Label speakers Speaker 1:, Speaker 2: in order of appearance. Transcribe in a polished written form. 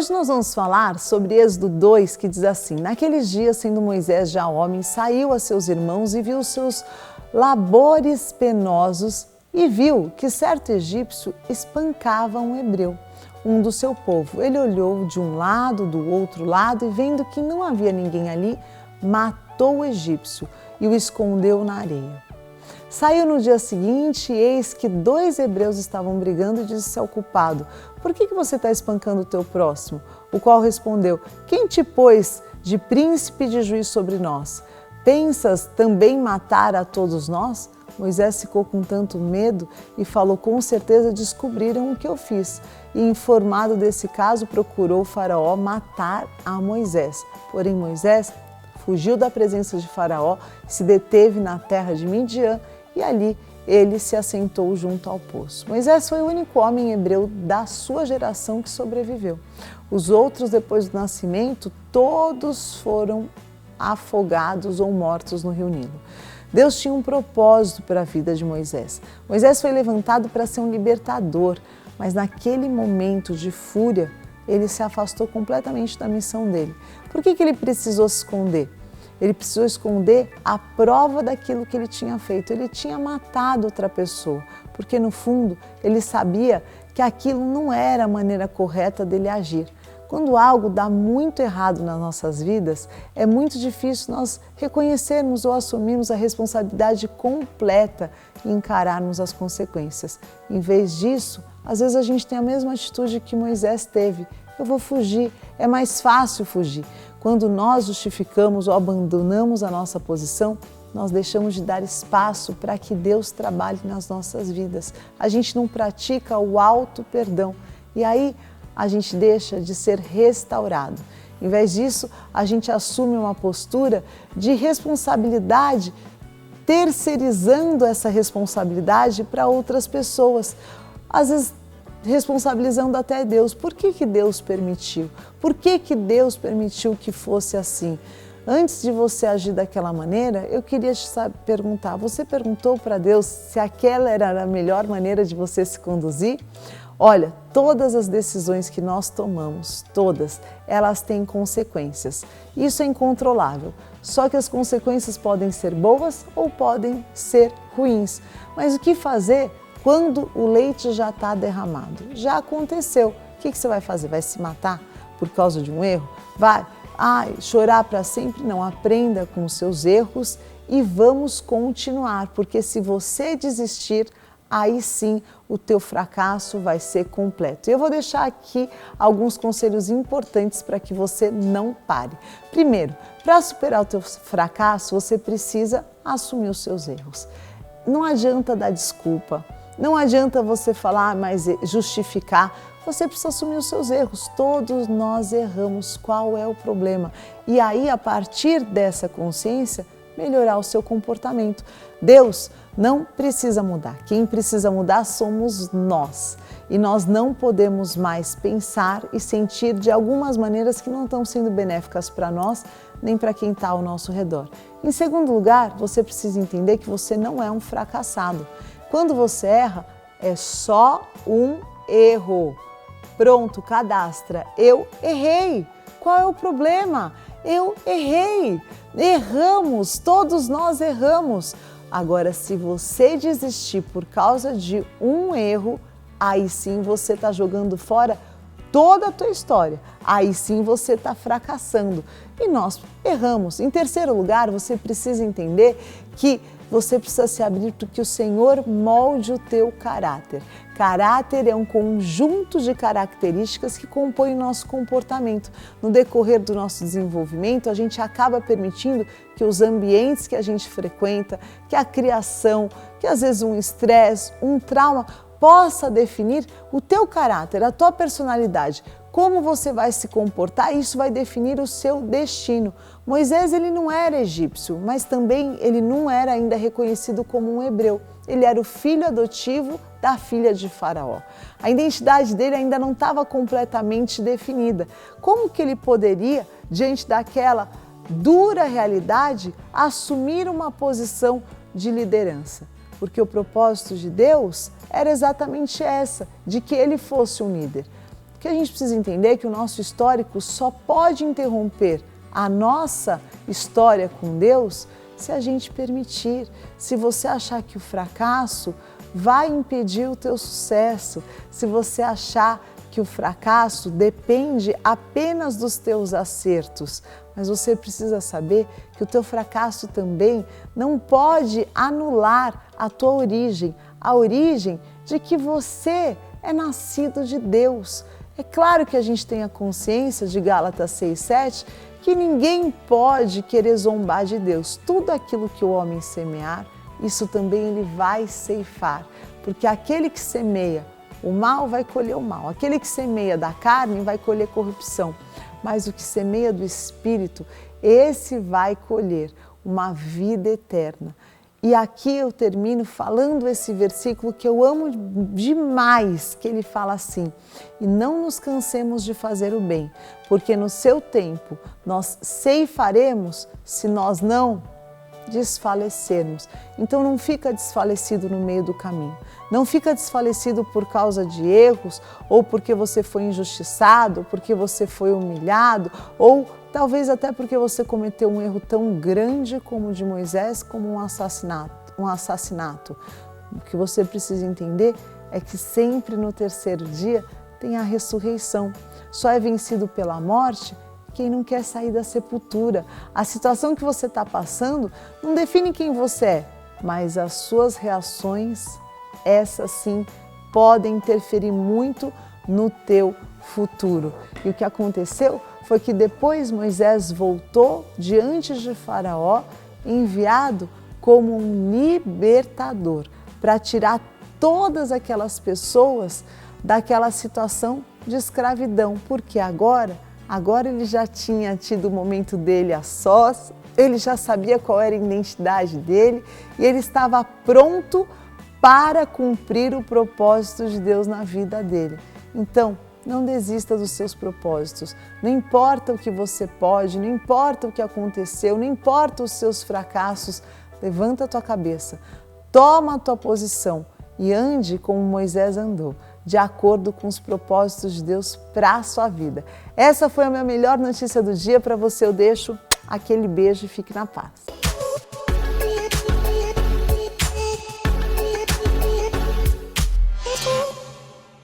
Speaker 1: hoje nós vamos falar sobre Êxodo 2, que diz assim: naqueles dias, sendo Moisés já homem, saiu a seus irmãos e viu os seus labores penosos e viu que certo egípcio espancava um hebreu, um do seu povo. Ele olhou de um lado, do outro lado, e vendo que não havia ninguém ali, matou o egípcio e o escondeu na areia. Saiu no dia seguinte e eis que 2 hebreus estavam brigando e disse ao culpado: por que você está espancando o teu próximo? O qual respondeu: quem te pôs de príncipe e de juiz sobre nós? Pensas também matar a todos nós? Moisés ficou com tanto medo e falou: com certeza descobriram o que eu fiz. E informado desse caso, procurou o Faraó matar a Moisés. Porém Moisés fugiu da presença de Faraó, se deteve na terra de Midian e ali ele se assentou junto ao poço. Moisés foi o único homem hebreu da sua geração que sobreviveu. Os outros, depois do nascimento, todos foram afogados ou mortos no rio Nilo. Deus tinha um propósito para a vida de Moisés. Moisés foi levantado para ser um libertador, mas naquele momento de fúria, ele se afastou completamente da missão dele. Por que ele precisou se esconder? Ele precisou esconder a prova daquilo que ele tinha feito. Ele tinha matado outra pessoa, porque no fundo ele sabia que aquilo não era a maneira correta dele agir. Quando algo dá muito errado nas nossas vidas, é muito difícil nós reconhecermos ou assumirmos a responsabilidade completa e encararmos as consequências. Em vez disso, às vezes a gente tem a mesma atitude que Moisés teve. Eu vou fugir, é mais fácil fugir. Quando nós justificamos ou abandonamos a nossa posição, nós deixamos de dar espaço para que Deus trabalhe nas nossas vidas. A gente não pratica o auto-perdão e aí a gente deixa de ser restaurado. Em vez disso, a gente assume uma postura de responsabilidade, terceirizando essa responsabilidade para outras pessoas. Às vezes, responsabilizando até Deus. Por que Deus permitiu? Por que Deus permitiu que fosse assim? Antes de você agir daquela maneira, eu queria te perguntar, você perguntou para Deus se aquela era a melhor maneira de você se conduzir? Olha, todas as decisões que nós tomamos, todas, elas têm consequências. Isso é incontrolável. Só que as consequências podem ser boas ou podem ser ruins. Mas o que fazer quando o leite já está derramado? Já aconteceu. O que você vai fazer? Vai se matar por causa de um erro? Vai chorar para sempre? Não, aprenda com os seus erros e vamos continuar, porque se você desistir, aí sim o teu fracasso vai ser completo. Eu vou deixar aqui alguns conselhos importantes para que você não pare. Primeiro, para superar o teu fracasso, você precisa assumir os seus erros. Não adianta dar desculpa. Não adianta você falar, mas justificar. Você precisa assumir os seus erros. Todos nós erramos. Qual é o problema? E aí, a partir dessa consciência, melhorar o seu comportamento. Deus não precisa mudar. Quem precisa mudar somos nós. E nós não podemos mais pensar e sentir de algumas maneiras que não estão sendo benéficas para nós, nem para quem está ao nosso redor. Em segundo lugar, você precisa entender que você não é um fracassado. Quando você erra, é só um erro. Pronto, cadastra. Eu errei. Qual é o problema? Eu errei. Erramos, todos nós erramos. Agora, se você desistir por causa de um erro, aí sim você está jogando fora toda a tua história. Aí sim você está fracassando. E nós erramos. Em terceiro lugar, você precisa entender que você precisa se abrir para que o Senhor molde o teu caráter. Caráter é um conjunto de características que compõem o nosso comportamento. No decorrer do nosso desenvolvimento, a gente acaba permitindo que os ambientes que a gente frequenta, que a criação, que às vezes um estresse, um trauma, possa definir o teu caráter, a tua personalidade. Como você vai se comportar, isso vai definir o seu destino. Moisés, ele não era egípcio, mas também ele não era ainda reconhecido como um hebreu. Ele era o filho adotivo da filha de Faraó. A identidade dele ainda não estava completamente definida. Como que ele poderia, diante daquela dura realidade, assumir uma posição de liderança? Porque o propósito de Deus era exatamente essa, de que ele fosse um líder. que a gente precisa entender é que o nosso histórico só pode interromper a nossa história com Deus se a gente permitir. Se você achar que o fracasso vai impedir o teu sucesso, se você achar que o fracasso depende apenas dos teus acertos, mas você precisa saber que o teu fracasso também não pode anular a tua origem, a origem de que você é nascido de Deus. É claro que a gente tem a consciência de Gálatas 6,7, que ninguém pode querer zombar de Deus. Tudo aquilo que o homem semear, isso também ele vai ceifar, porque aquele que semeia o mal vai colher o mal, aquele que semeia da carne vai colher corrupção, mas o que semeia do Espírito, esse vai colher uma vida eterna. E aqui eu termino falando esse versículo que eu amo demais, que ele fala assim: e não nos cansemos de fazer o bem, porque no seu tempo nós ceifaremos se nós não desfalecermos. Então não fica desfalecido no meio do caminho, não fica desfalecido por causa de erros, ou porque você foi injustiçado, porque você foi humilhado, ou talvez até porque você cometeu um erro tão grande como o de Moisés, como um assassinato. O que você precisa entender é que sempre no terceiro dia tem a ressurreição. Só é vencido pela morte quem não quer sair da sepultura. A situação que você está passando não define quem você é, mas as suas reações, essas sim, podem interferir muito no teu futuro. E o que aconteceu foi que depois Moisés voltou diante de Faraó, enviado como um libertador, para tirar todas aquelas pessoas daquela situação de escravidão, porque agora ele já tinha tido o momento dele a sós, ele já sabia qual era a identidade dele e ele estava pronto para cumprir o propósito de Deus na vida dele. Então, não desista dos seus propósitos, não importa o que você pode, não importa o que aconteceu, não importa os seus fracassos, levanta a tua cabeça, toma a tua posição e ande como Moisés andou, de acordo com os propósitos de Deus para a sua vida. Essa foi a minha melhor notícia do dia. Para você eu deixo aquele beijo e fique na paz.